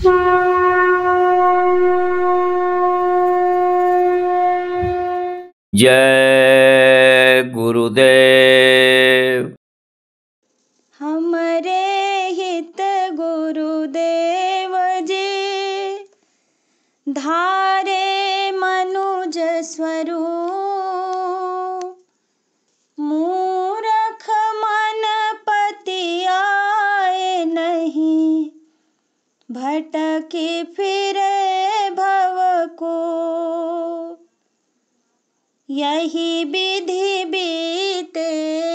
जय गुरुदेव। हमरे हित गुरुदेव जी धारे मनुज स्वरूप, मूरख मन पति आए नहीं, भटकी फिरे भव को। यही विधि बीते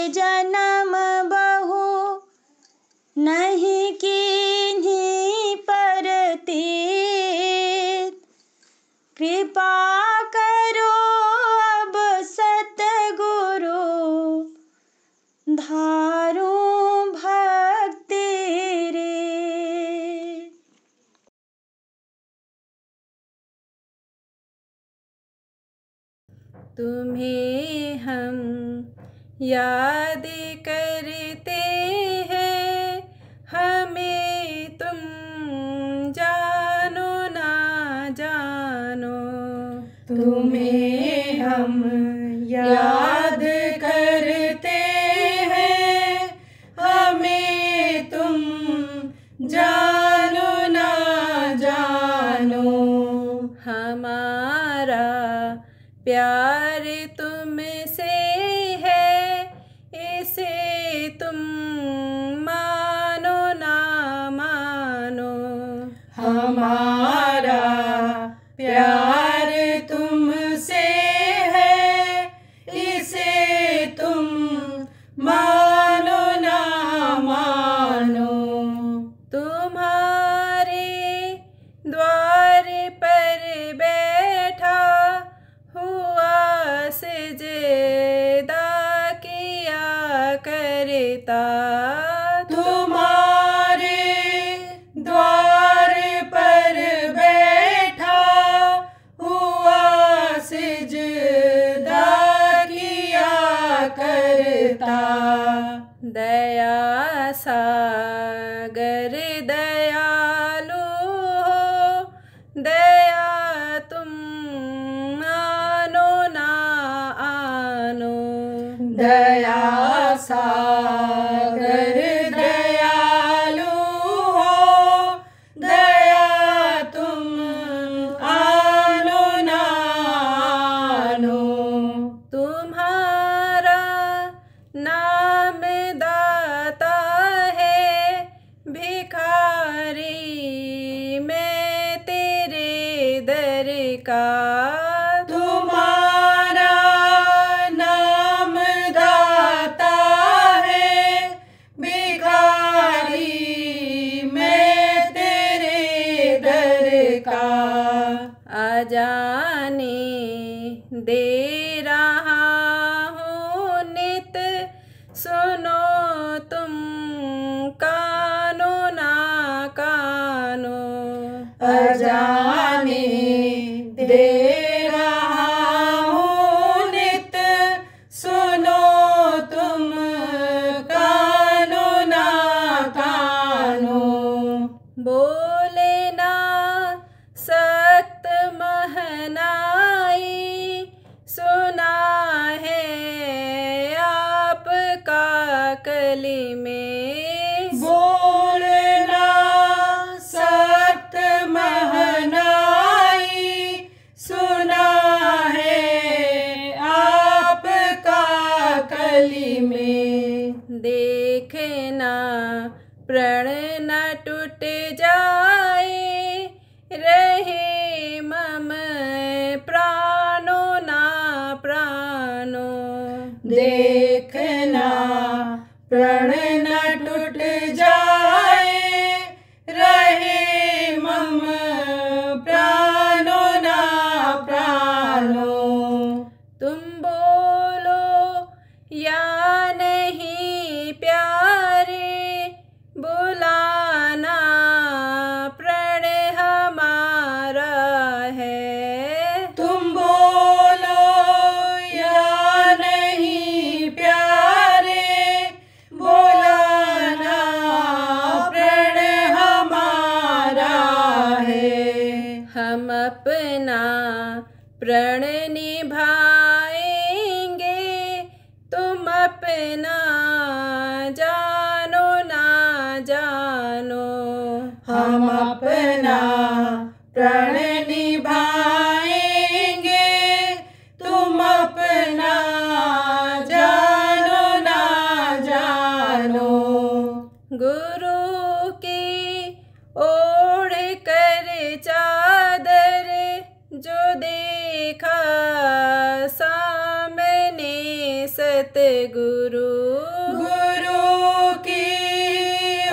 जन्म बहु, नहीं कीन्ही परतीत। कृपा करो अब सतगुरु, धारूं भक्ति रे। तुम्हें हम याद करते हैं, हमें तुम जानो ना जानो। तुम्हें हम याद करते हैं, हमें तुम जानो ना जानो। हमारा प्यार तुमसे है, इसे तुम मानो ना मानो। हमारा प्यार तुमसे है, इसे तुम मानो ना मानो। तुम्हारे द्वार पर बैठा हुआ सजदा किया करता, तुम्हारे द्वार पर बैठा हुआ सजदा किया करता। दया सागर दयालु हो, दया तुम आनो ना आनो। दया सागर दयालु हो, दया तुम आनो ना आनो। तुम्हारा नाम दाता है, भिखारी मैं तेरे दर का। तुम्हारा नाम दाता है, भिखारी मैं तेरे दर का। आजाने दे रहा हूँ नित, सुनो तुम कानो ना कानो। अजाने दे रहा हूँ नित, सुनो तुम कानो ना कानो। बोले ना सख्त महनाई, सुना है आपका कली में। बोलना सख्त महनाई, सुना है आपका कली में। देखना प्रण न टूट जाए, रहे मम प्राणो ना प्राणो। देखना प्रण न टूट जाए, रहे मम प्राणो ना प्राणो। तुम बोलो या नहीं प्यारे, बुलाना प्रण हमारा अपना प्रण निभाएंगे, तुम अपना जानो ना जानो। हम अपना प्रण निभाएंगे, तुम अपना जानो ना जानो। गुरु की ओढ़ कर चादर जो देखा सामने सतगुरु। गुरु की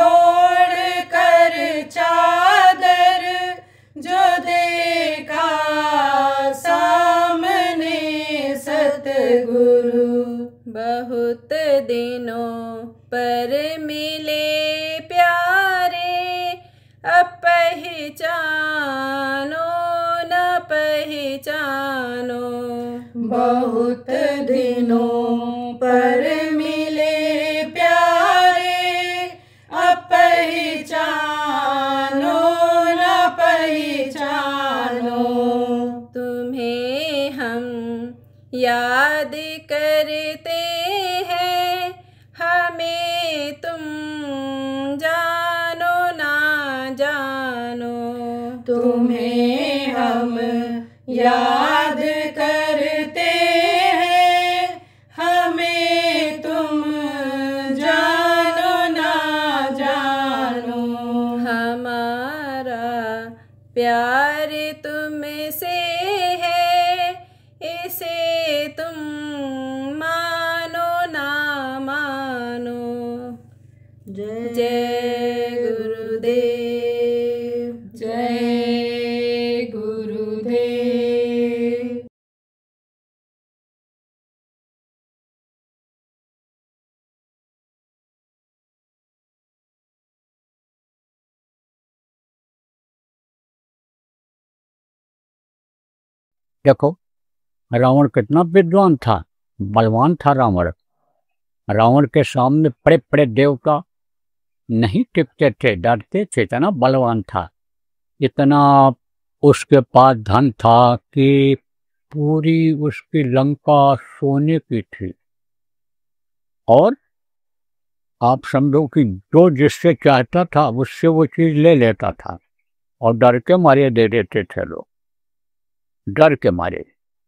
ओढ़ कर चादर जो देखा सामने सतगुरु। बहुत दिनों पर मिले प्यारे, अब पहचानो न पहचानो। बहुत दिनों पर मिले प्यारे, अब पहचानो न पहचानो। तुम्हें हम याद करते हैं, हमें तुम जानो ना जानो। तुम्हें हम याद करते हैं, हमें तुम जानो ना जानो। हमारा प्यार तुमसे है, इसे तुम मानो ना मानो। जय गुरुदेव, जय गुरुदेव। देखो रावण कितना विद्वान था, बलवान था रावण। रावण के सामने बड़े बड़े देवता नहीं टिकते थे, डरते थे, इतना बलवान था। इतना उसके पास धन था कि पूरी उसकी लंका सोने की थी। और आप समझो कि जो जिससे चाहता था उससे वो चीज ले लेता था, और डर के मारे दे देते थे लोग, डर के मारे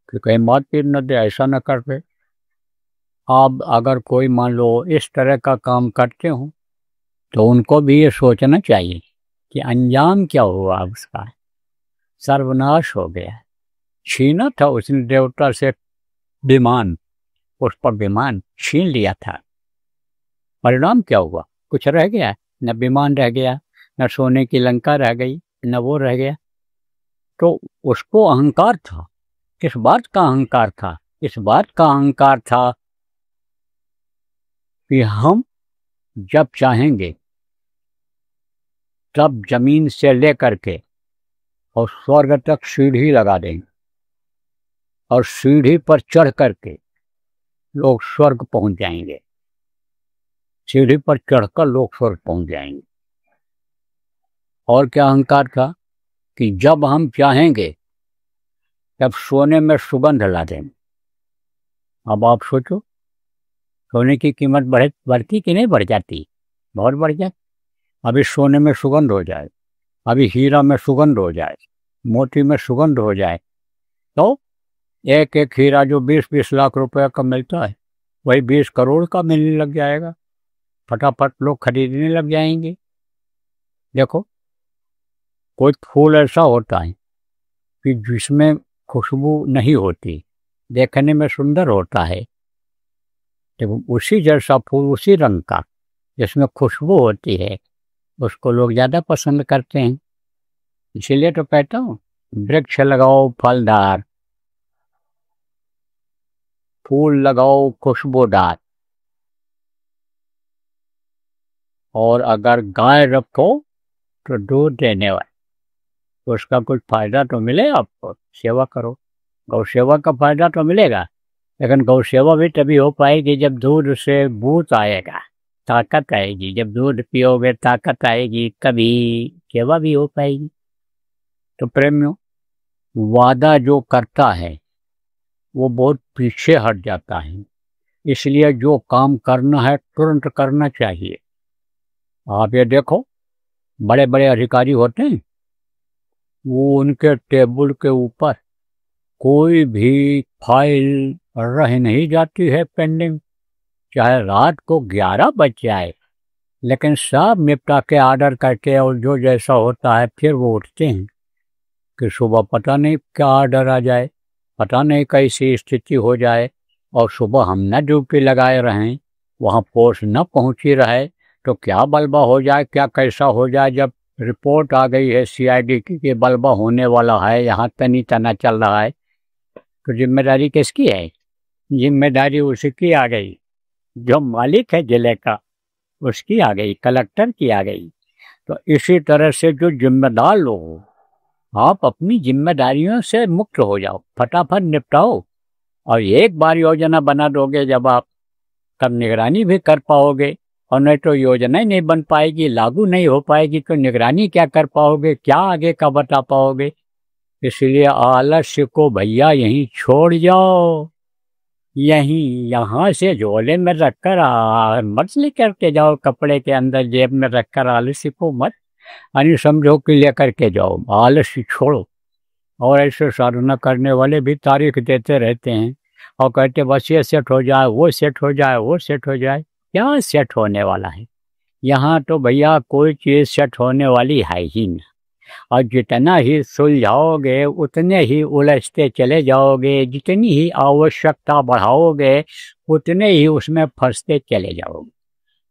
कि कहीं मार पीट न दे, ऐसा न कर दे। अब अगर कोई मान लो इस तरह का काम करते हो तो उनको भी ये सोचना चाहिए कि अंजाम क्या हुआ उसका, सर्वनाश हो गया। छीना था उसने देवता से विमान, उस पर विमान छीन लिया था। परिणाम क्या हुआ? कुछ रह गया? न विमान रह गया, न सोने की लंका रह गई, न वो रह गया। तो उसको अहंकार था। किस बात का अहंकार था? इस बात का अहंकार था कि हम जब चाहेंगे तब जमीन से लेकर के और स्वर्ग तक सीढ़ी लगा देंगे, और सीढ़ी पर चढ़ करके लोग स्वर्ग पहुंच जाएंगे। सीढ़ी पर चढ़कर लोग स्वर्ग पहुंच जाएंगे। और क्या अहंकार था कि जब हम चाहेंगे तब सोने में सुगंध ला देंगे। अब आप सोचो, सोने की कीमत बढ़ती कि नहीं बढ़ जाती? बहुत बढ़ जाती। अभी सोने में सुगंध हो जाए, अभी हीरा में सुगंध हो जाए, मोती में सुगंध हो जाए, तो एक एक हीरा जो 20-20 लाख रुपए का मिलता है वही 20 करोड़ का मिलने लग जाएगा। फटाफट लोग खरीदने लग जाएंगे। देखो, कोई फूल ऐसा होता है कि जिसमें खुशबू नहीं होती, देखने में सुंदर होता है, तो उसी जैसा फूल, उसी रंग का, जिसमें खुशबू होती है, उसको लोग ज़्यादा पसंद करते हैं। इसीलिए तो कहता हूँ, वृक्ष लगाओ फलदार, फूल लगाओ खुशबूदार, और अगर गाय रखो तो दूध देने वाले, तो उसका कुछ फायदा तो मिले आपको। सेवा करो, गौ सेवा का फायदा तो मिलेगा, लेकिन गौ सेवा भी तभी हो पाएगी जब दूध से बूत आएगा, ताकत आएगी। जब दूध पियोगे ताकत आएगी, कभी सेवा भी हो पाएगी। तो प्रेमियों, वादा जो करता है वो बहुत पीछे हट जाता है। इसलिए जो काम करना है तुरंत करना चाहिए। आप ये देखो, बड़े बड़े अधिकारी होते हैं, वो उनके टेबल के ऊपर कोई भी फाइल रह नहीं जाती है पेंडिंग, चाहे रात को 11 बज जाए, लेकिन सब निपटा के ऑर्डर करके और जो जैसा होता है फिर वो उठते हैं कि सुबह पता नहीं क्या ऑर्डर आ जाए, पता नहीं कैसी स्थिति हो जाए, और सुबह हम न ड्यूटी लगाए रहें, वहाँ फोर्स न पहुँची रहे तो क्या बलबा हो जाए, क्या कैसा हो जाए। जब रिपोर्ट आ गई है CID की कि बलबा होने वाला है, यहाँ तनी तना चल रहा है, तो जिम्मेदारी किसकी है? जिम्मेदारी उसी की आ गई, जो मालिक है जिले का उसकी आ गई, कलेक्टर की आ गई। तो इसी तरह से जो जिम्मेदार लोग हो, आप अपनी जिम्मेदारियों से मुक्त हो जाओ, फटाफट निपटाओ, और एक बार योजना बना दोगे जब आप, तब निगरानी भी कर पाओगे। और नहीं तो योजना ही नहीं बन पाएगी, लागू नहीं हो पाएगी, तो निगरानी क्या कर पाओगे, क्या आगे का बता पाओगे। इसलिए आलस्य को भैया यहीं छोड़ जाओ, यहीं यहाँ से झोले में रखकर मत लेकर के जाओ, कपड़े के अंदर जेब में रखकर आलस्य को मत यानी समझो कि लेकर के जाओ, आलस्य छोड़ो। और ऐसे साधना करने वाले भी तारीख देते रहते हैं और कहते बस ये सेट हो जाए, वो सेट हो जाए, वो सेट हो जाए। क्या सेट होने वाला है? यहाँ तो भैया कोई चीज़ सेट होने वाली है ही नहीं, और जितना ही सुलझाओगे उतने ही उलझते चले जाओगे, जितनी ही आवश्यकता बढ़ाओगे उतने ही उसमें फंसते चले जाओगे।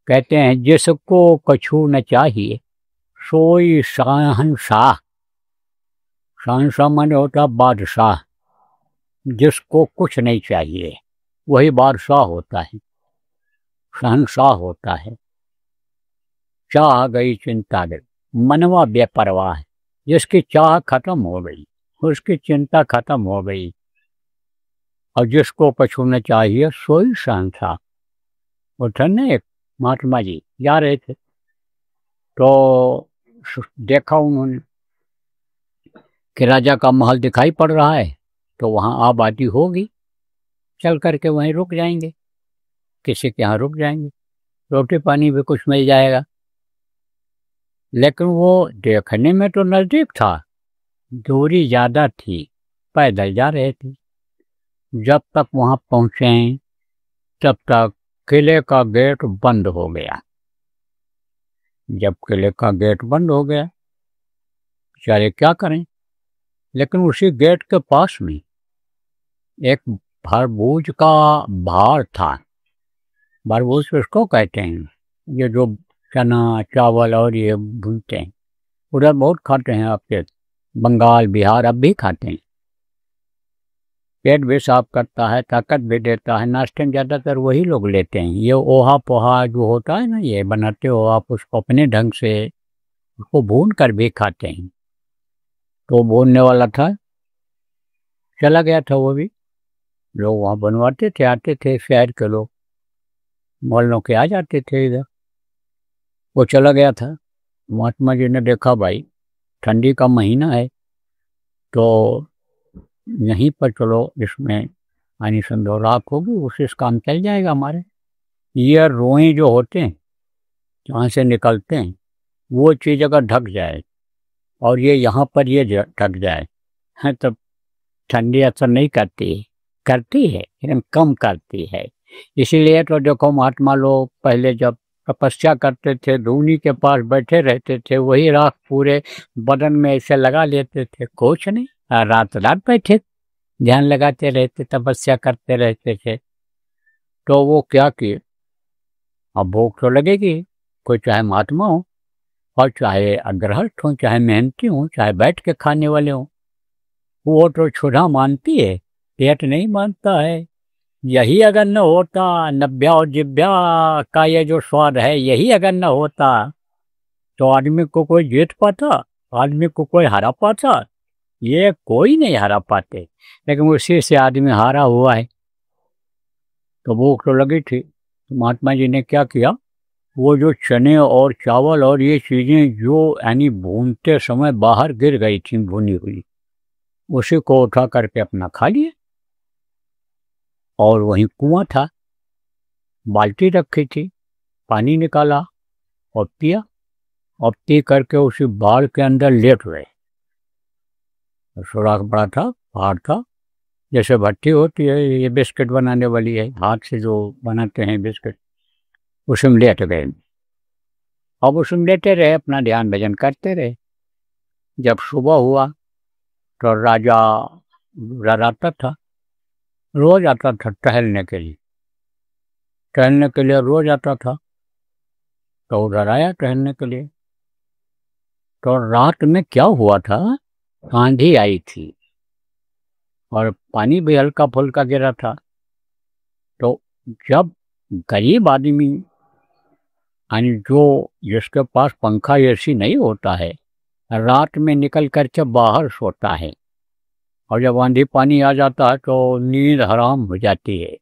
कहते हैं जिसको कछु न चाहिए सोई शहंशाह, शहंशाह माने होता बादशाह, जिसको कुछ नहीं चाहिए वही बादशाह होता है, शहंशाह होता है। चाह गई चिंता गई, मनवा बेपरवाह है, जिसकी चाह खत्म हो गई उसकी चिंता खत्म हो गई। और जिसको कछु न चाहिए सोई शहंशाह। उठन ने एक महात्मा जी जा रहे थे तो देखा उन्होंने कि राजा का महल दिखाई पड़ रहा है, तो वहाँ आबादी होगी, चल करके वहीं रुक जाएंगे, किसी के यहाँ रुक जाएंगे, रोटी पानी भी कुछ मिल जाएगा। लेकिन वो देखने में तो नज़दीक था, दूरी ज़्यादा थी, पैदल जा रहे थे। जब तक वहाँ पहुँचे तब तक किले का गेट बंद हो गया। जब किले का गेट बंद हो गया, बेचारे क्या करें। लेकिन उसी गेट के पास में एक भरबूज का भार था। भरबूज किसको कहते हैं? ये जो चना चावल और ये भूनते हैं, उधर बहुत खाते हैं, आपके बंगाल बिहार अब भी खाते हैं। पेट भी साफ करता है, ताकत भी देता है, नाश्ते में ज़्यादातर वही लोग लेते हैं। ये ओहा पोहा जो होता है ना, ये बनाते हो आप उसको अपने ढंग से, उसको भून कर भी खाते हैं। तो भूनने वाला था, चला गया था वो भी। लोग वहाँ बनवाते थे, आते थे शहर के लोग, मोहल्लों के आ जाते थे इधर। वो चला गया था। महात्मा जी ने देखा भाई ठंडी का महीना है, तो यहीं पर चलो, इसमें यानी संदो राख होगी, उससे काम चल जाएगा हमारे। ये रोए जो होते हैं जहाँ से निकलते हैं, वो चीज़ अगर ढक जाए और ये यहाँ पर ये ढक जाए है, तब ठंडी असर नहीं करती है लेकिन कम करती है। इसीलिए तो देखो महात्मा लोग पहले जब तपस्या करते थे, धूनी के पास बैठे रहते थे, वही राख पूरे बदन में ऐसे लगा लेते थे, कुछ नहीं, रात रात बैठे ध्यान लगाते रहते, तपस्या करते रहते थे। तो वो क्या किए, अब भूख तो लगेगी, कोई चाहे महात्मा हो और चाहे अग्रहस्थ हो, चाहे मेहनती हो, चाहे बैठ के खाने वाले हो, वो तो क्षुधा मानती है, पेट नहीं मानता है। यही अगर न होता, नब्या और जिब्या का ये जो स्वाद है, यही अगर न होता तो आदमी को कोई जीत पाता, आदमी को कोई हरा पाता? ये कोई नहीं हरा पाते, लेकिन उसी से आदमी हारा हुआ है। तो भूख तो लगी थी, तो महात्मा जी ने क्या किया, वो जो चने और चावल और ये चीज़ें जो यानी भूनते समय बाहर गिर गई थी भुनी हुई, उसी को उठा करके अपना खा लिए। और वहीं कुआं था, बाल्टी रखी थी, पानी निकाला और पिया। और पी करके उसी बाढ़ के अंदर लेट गए। सुराख बड़ा था, पहाड़ था, जैसे भट्टी होती है ये बिस्किट बनाने वाली है, हाथ से जो बनाते हैं बिस्किट, उसमें लेट गए। अब उसमें लेटे रहे, अपना ध्यान भजन करते रहे। जब सुबह हुआ तो राजा उधर आता था, रोज आता था टहलने के लिए, रोज आता था। तो उधर आया टहलने के लिए। तो रात में क्या हुआ था, आंधी आई थी और पानी भी हल्का फुल्का गिरा था। तो जब गरीब आदमी, यानी जो जिसके पास पंखा एसी नहीं होता है, रात में निकल कर के बाहर सोता है, और जब आंधी पानी आ जाता है तो नींद हराम हो जाती है।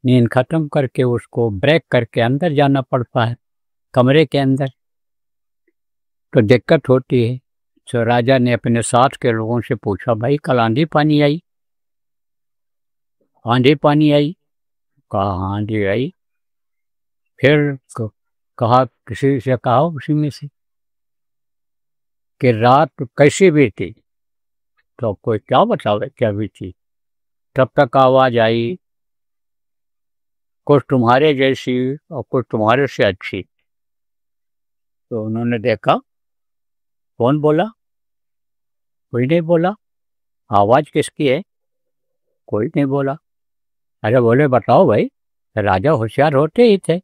नींद खत्म करके उसको ब्रेक करके अंदर जाना पड़ता है, कमरे के अंदर, तो दिक्कत होती है। तो राजा ने अपने साथ के लोगों से पूछा, भाई कल आंधी पानी आई? आंधी पानी आई? कहा आंधी आई। फिर कहा, किसी से कहा उसी में से कि रात कैसी बीती? तो कोई क्या बतावे क्या बीती। तब तक आवाज आई, कुछ तुम्हारे जैसी और कुछ तुम्हारे से अच्छी। तो उन्होंने देखा, कौन बोला? कोई नहीं बोला। आवाज किसकी है? कोई नहीं बोला। अरे बोले, बताओ भाई। राजा होशियार होते ही थे,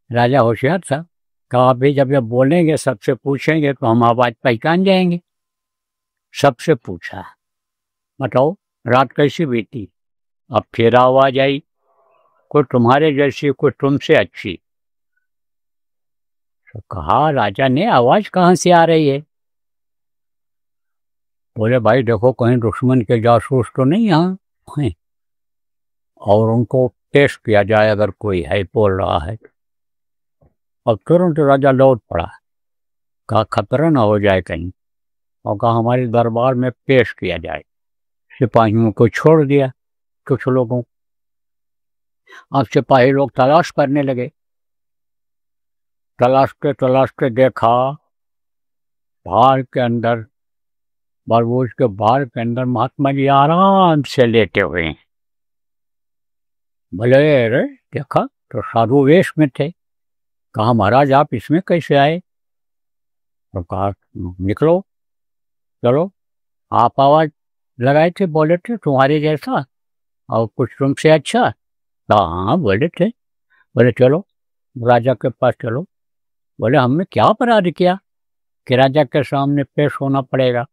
राजा होशियार था। कहा, अभी जब ये बोलेंगे, सबसे पूछेंगे तो हम आवाज पहचान जाएंगे। सबसे पूछा, बताओ रात कैसी बीती? अब फिर आवाज आई, कुछ तुम्हारे जैसी कुछ तुमसे अच्छी। तो कहा राजा ने, आवाज कहाँ से आ रही है? बोले, भाई देखो कहीं दुश्मन के जासूस तो नहीं यहाँ हैं, और उनको टेस्ट किया जाए अगर कोई है बोल रहा है। और तुरंत राजा लौट पड़ा, कहा खतरा ना हो जाए कहीं, और कहा हमारे दरबार में पेश किया जाए। सिपाहियों को छोड़ दिया कुछ लोगों। अब सिपाही लोग तलाश करने लगे, तलाश के देखा बाहर के अंदर, बरबूज के बाहर के अंदर महात्मा जी आराम से लेटे हुए हैं। भले रे देखा तो साधु वेश में थे। कहा महाराज आप इसमें कैसे आए? तो कहा निकलो चलो, आप आवाज लगाए थे, बोले थे तुम्हारे जैसा और कुछ तुमसे अच्छा। कहा हाँ बोले थे। बोले चलो राजा के पास चलो। बोले हमने क्या अपराध किया कि राजा के सामने पेश होना पड़ेगा?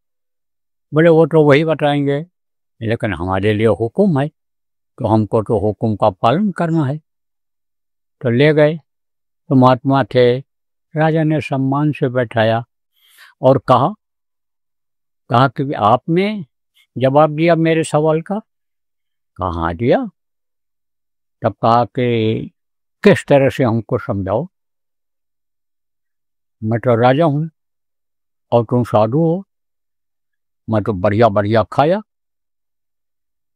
बोले वो तो वही बताएंगे, लेकिन हमारे लिए हुक्म है तो हमको तो हुक्म का पालन करना है। तो ले गए। तो महात्मा थे, राजा ने सम्मान से बैठाया और कहा कि आपने जवाब दिया मेरे सवाल का? कहा हाँ दिया। तब कहा कि किस तरह से हमको समझाओ। मैं तो राजा हूँ और तुम साधु हो। मैं तो बढ़िया बढ़िया खाया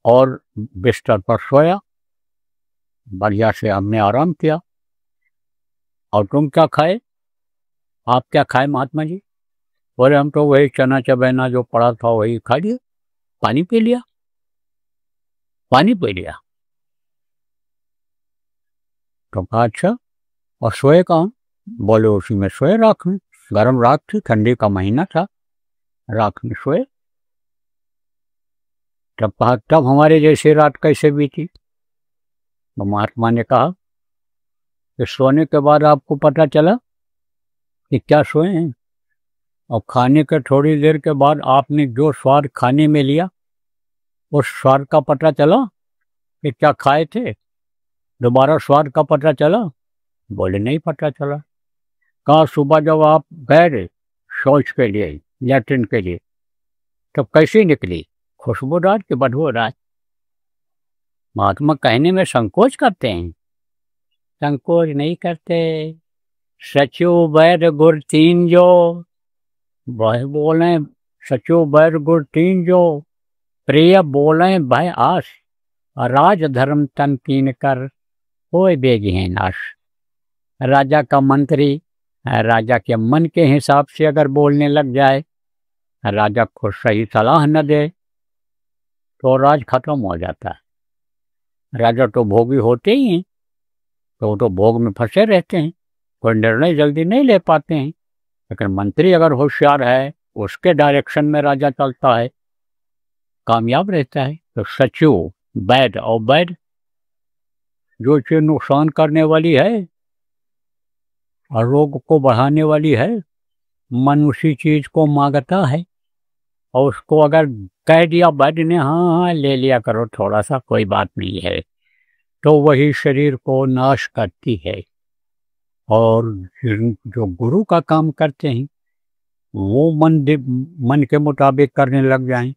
और बिस्तर पर सोया, बढ़िया से हमने आराम किया। और तुम क्या खाए? आप क्या खाए महात्मा जी? बोले हम तो वही चना चबेना जो पड़ा था वही खा लिया, पानी पी लिया, पानी पी लिया। तो कहा अच्छा, और सोए कहाँ? बोले उसी में सोए, राख में। गर्म रात थी, ठंडी का महीना था, राख में सोए। तब कहा तब हमारे जैसी रात कैसे बीती? तो महात्मा ने कहा कि सोने के बाद आपको पता चला कि क्या सोए हैं, और खाने के थोड़ी देर के बाद आपने जो स्वाद खाने में लिया उस स्वाद का पता चला कि क्या खाए थे? दोबारा स्वाद का पता चला? बोले नहीं पता चला। कहा सुबह जब आप गए शौच के लिए, लैट्रिन के लिए, तब कैसी निकली, खुशबूदार कि बदबूदार? महात्मा कहने में संकोच करते हैं। संकोच नहीं करते। सचो वैर गुर तीन जो, वह बोले सचो वैर गुर तीन जो, प्रिय बोले भय आस, राज धर्म तन कीन कर कोई बेगी नाश। राजा का मंत्री राजा के मन के हिसाब से अगर बोलने लग जाए, राजा को सही सलाह न दे, तो राज खत्म हो जाता है। राजा तो भोगी होते ही हैं, तो वो तो भोग में फंसे रहते हैं, कोई निर्णय जल्दी नहीं ले पाते हैं। लेकिन मंत्री अगर होशियार है, उसके डायरेक्शन में राजा चलता है, कामयाब रहता है। तो सचिव वैद, और वैद जो चीज नुकसान करने वाली है और रोग को बढ़ाने वाली है, मन उसी चीज को मांगता है, और उसको अगर कह दिया वैद ने हाँ हाँ ले लिया करो थोड़ा सा, कोई बात नहीं है, तो वही शरीर को नाश करती है। और जो गुरु का काम करते हैं वो मन के मुताबिक करने लग जाएं,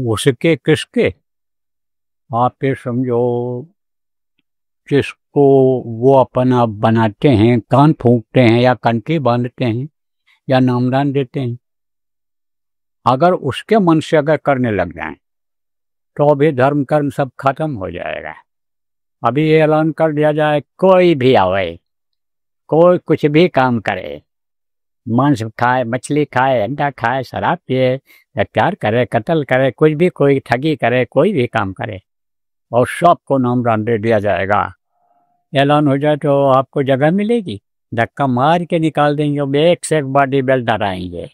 उसके किसके, आप ये समझो जिसको वो अपना बनाते हैं, कान फूंकते हैं या कंठी बांधते हैं या नामदान देते हैं, अगर उसके मन से अगर करने लग जाएं तो अभी धर्म कर्म सब खत्म हो जाएगा। अभी ये ऐलान कर दिया जाए कोई भी आवे, कोई कुछ भी काम करे, मांस खाए, मछली खाए, अंडा खाए, शराब पिए, हत्यार करे, कत्ल करे, कुछ भी, कोई ठगी करे, कोई भी काम करे, और सबको नामदान दे दिया जाएगा। ऐलान हो जाए तो आपको जगह मिलेगी, धक्का मार के निकाल देंगे। एक से एक बॉडी बिल्डर आएंगे,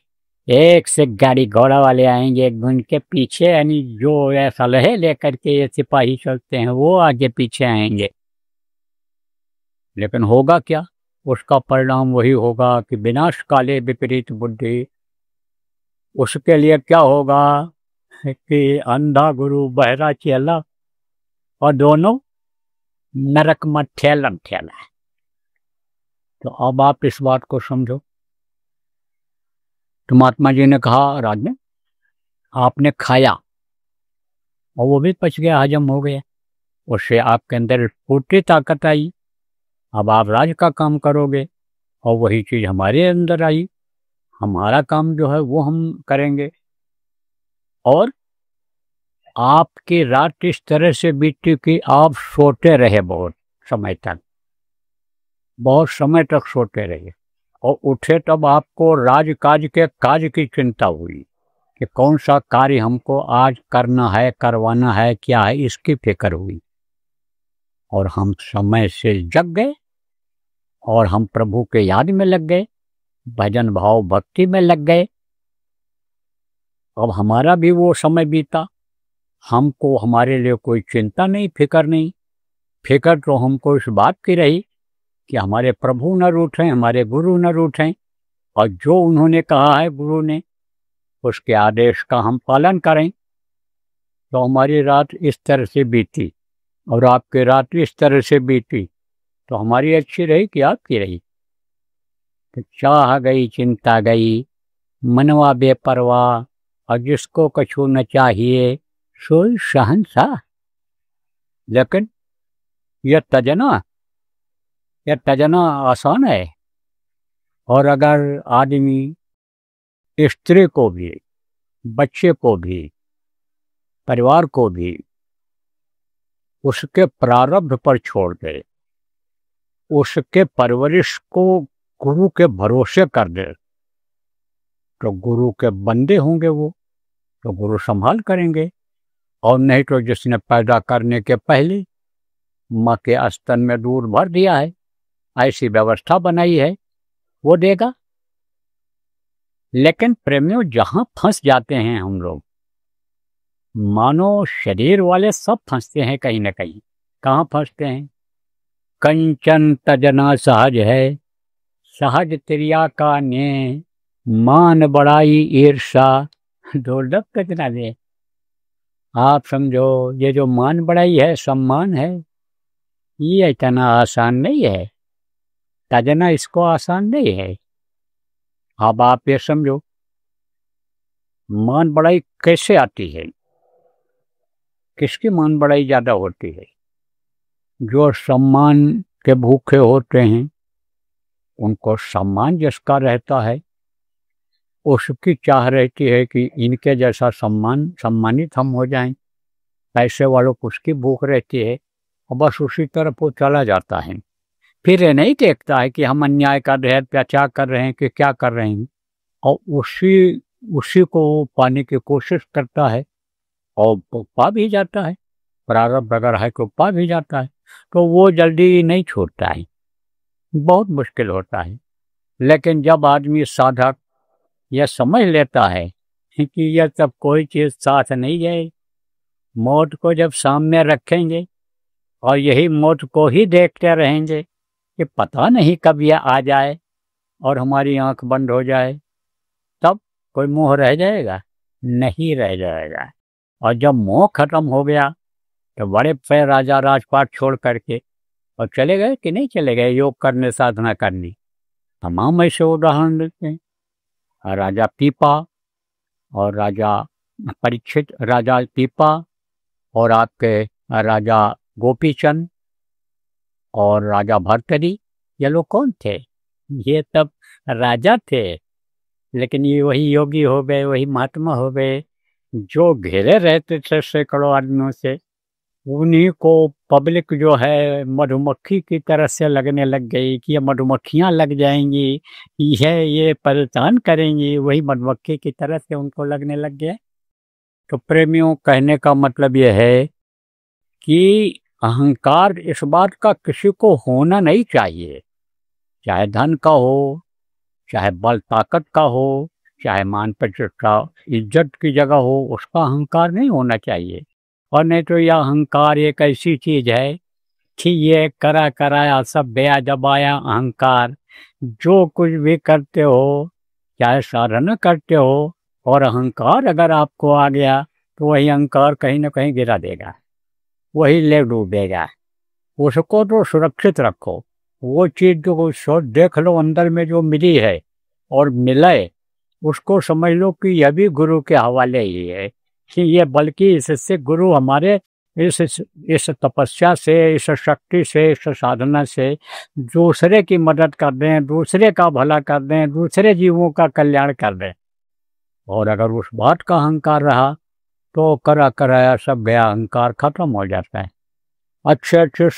एक से एक गाड़ी घोड़ा वाले आएंगे, उनके पीछे यानी जो ऐसा लहे लेकर के ये सिपाही चलते हैं वो आगे पीछे आएंगे। लेकिन होगा क्या, उसका परिणाम वही होगा कि विनाश काले विपरीत बुद्धि। उसके लिए क्या होगा कि अंधा गुरु बहरा चेला, और दोनों नरक में ठेलम ठेला। तो अब आप इस बात को समझो। तो महात्मा जी ने कहा, राजन आपने खाया और वो भी पच गया, हजम हो गया, उससे आपके अंदर पूरी ताकत आई। अब आप राज का काम करोगे और वही चीज हमारे अंदर आई, हमारा काम जो है वो हम करेंगे। और आपकी रात इस तरह से बीती कि आप सोते रहे बहुत समय तक, बहुत समय तक सोते रहे, और उठे तब आपको राजकाज के काज की चिंता हुई कि कौन सा कार्य हमको आज करना है, करवाना है, क्या है, इसकी फिक्र हुई। और हम समय से जग गए और हम प्रभु के याद में लग गए, भजन भाव भक्ति में लग गए। अब हमारा भी वो समय बीता, हमको हमारे लिए कोई चिंता नहीं, फिक्र नहीं। फिक्र तो हमको इस बात की रही कि हमारे प्रभु न रूठें, हमारे गुरु न रूठें, और जो उन्होंने कहा है गुरु ने, उसके आदेश का हम पालन करें। तो हमारी रात इस तरह से बीती और आपकी रात इस तरह से बीती, तो हमारी अच्छी रही कि आपकी रही। तो चाह गई चिंता गई, मनवा बेपरवाह, और जिसको कछु न चाहिए सोई शहंशाह। लेकिन यह तजना आसान है। और अगर आदमी स्त्री को भी, बच्चे को भी, परिवार को भी उसके प्रारब्ध पर छोड़ दे, उसके परवरिश को गुरु के भरोसे कर दे, तो गुरु के बंदे होंगे वो, तो गुरु संभाल करेंगे। और नहीं तो जिसने पैदा करने के पहले माँ के स्तन में दूध भर दिया है, ऐसी व्यवस्था बनाई है, वो देगा। लेकिन प्रेमियों, जहां फंस जाते हैं हम लोग, मानो शरीर वाले सब फंसते हैं कहीं ना कहीं। कहाँ फंसते हैं? कंचन तजना सहज है, सहज त्रिया का ने, मान बड़ाई ईर्षा दुर्लभ कतना दे। आप समझो, ये जो मान बड़ाई है, सम्मान है, ये इतना आसान नहीं है। तजना इसको आसान नहीं है। अब आप ये समझो, मान बड़ाई कैसे आती है, किसकी मान बड़ाई ज्यादा होती है? जो सम्मान के भूखे होते हैं, उनको सम्मान जिसका रहता है उसकी चाह रहती है कि इनके जैसा सम्मानित हम हो जाएं। पैसे वालों को उसकी भूख रहती है और बस उसी तरफ वो चला जाता है। फिर ये नहीं देखता है कि हम अन्याय कर रहे हैं, अत्याचार कर रहे हैं कि क्या कर रहे हैं, और उसी को पाने की कोशिश करता है और पा भी जाता है। प्रारब्ध अगर है तो पा भी जाता है, तो वो जल्दी नहीं छोड़ता है, बहुत मुश्किल होता है। लेकिन जब आदमी साधक यह समझ लेता है कि यह सब कोई चीज़ साथ नहीं है, मौत को जब सामने रखेंगे और यही मौत को ही देखते रहेंगे कि पता नहीं कब यह आ जाए और हमारी आंख बंद हो जाए, तब कोई मोह रह जाएगा? नहीं रह जाएगा। और जब मोह खत्म हो गया तो बड़े पे राजा राजपाट छोड़ करके और चले गए कि नहीं चले गए योग करने, साधना करनी। तमाम ऐसे उदाहरण देते हैं। राजा पीपा और राजा परीक्षित, राजा पीपा और आपके राजा गोपीचंद और राजा भर्तरी, ये लोग कौन थे? ये तब राजा थे, लेकिन ये वही योगी हो गए, वही महात्मा हो गए जो घेरे रहते थे सैकड़ों आदमियों से। उन्हीं को पब्लिक जो है मधुमक्खी की तरह से लगने लग गई कि ये मधुमक्खियां लग जाएंगी, ये परेशान करेंगी, वही मधुमक्खी की तरह से उनको लगने लग गया। तो प्रेमियों, कहने का मतलब यह है कि अहंकार इस बात का किसी को होना नहीं चाहिए, चाहे धन का हो, चाहे बल ताकत का हो, चाहे मान प्रतिष्ठा इज्जत की जगह हो, उसका अहंकार नहीं होना चाहिए। और नहीं तो यह अहंकार एक ऐसी चीज है कि ये करा कराया सब बया दबाया अहंकार। जो कुछ भी करते हो, चाहे साधना करते हो, और अहंकार अगर आपको आ गया तो वही अहंकार कहीं ना कहीं गिरा देगा, वही ले डूबेगा। उसको तो सुरक्षित रखो। वो चीज़ जो सोच देख लो अंदर में जो मिली है और मिले, उसको समझ लो कि यह भी गुरु के हवाले ही है, कि ये बल्कि इससे गुरु हमारे इस तपस्या से, इस शक्ति से, इस साधना से दूसरे की मदद कर दें, दूसरे का भला कर दें, दूसरे जीवों का कल्याण कर दें। और अगर उस बात का अहंकार रहा तो करा कराया सब गया, अहंकार खत्म हो जाता है। अच्छे अच्छे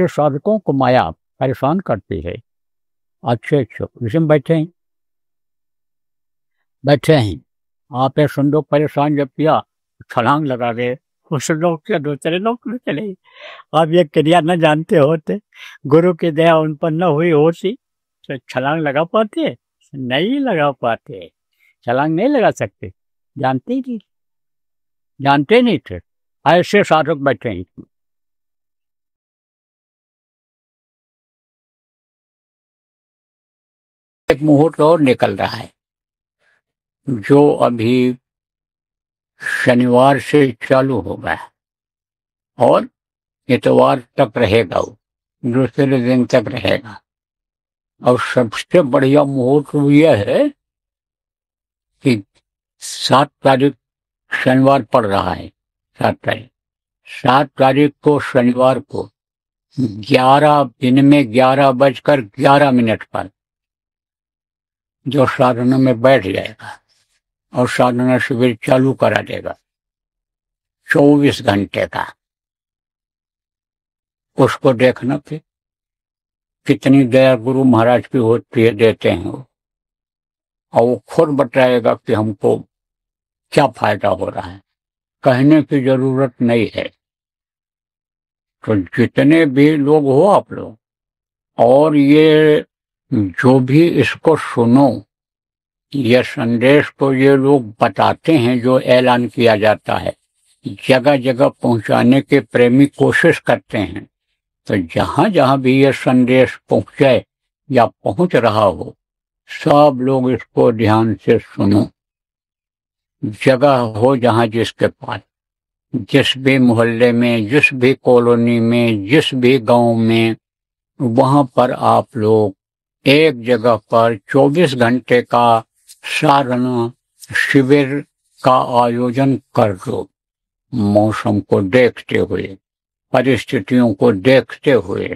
साधकों को माया परेशान करती है। अच्छे इसमें बैठे हैं आप एक संदोक परेशान जब किया, छलांग लगा गए, उस लोग से दूसरे लोग में चले। आप ये क्रिया न जानते होते, गुरु की दया उन पर न हुई होती तो छलांग लगा पाते? नहीं लगा पाते, छलांग नहीं लगा सकते, जानते नहीं थे। ऐसे साधक बैठे हैं। एक मुहूर्त और निकल रहा है जो अभी शनिवार से चालू होगा और इतवार तक रहेगा, वो दूसरे दिन तक रहेगा। और सबसे बढ़िया मुहूर्त यह है कि 7 तारीख शनिवार पड़ रहा है। 7 तारीख को शनिवार को 11 दिन में 11:11 पर जो साधना में बैठ जाएगा और साधना शिविर चालू करा देगा 24 घंटे का, उसको देखना फिर कितनी दया गुरु महाराज की होती है, देते हैं वो। और वो खुद बताएगा कि हमको क्या फायदा हो रहा है, कहने की जरूरत नहीं है। तो जितने भी लोग हो आप लोग, और ये जो भी इसको सुनो, ये संदेश को ये लोग बताते हैं, जो ऐलान किया जाता है, जगह जगह पहुंचाने के प्रेमी कोशिश करते हैं। तो जहां जहां भी ये संदेश पहुंचे या पहुंच रहा हो, सब लोग इसको ध्यान से सुनो। जगह हो जहां जिसके पास, जिस भी मोहल्ले में, जिस भी कॉलोनी में, जिस भी गांव में, वहां पर आप लोग एक जगह पर 24 घंटे का साधना शिविर का आयोजन कर दो। मौसम को देखते हुए, परिस्थितियों को देखते हुए,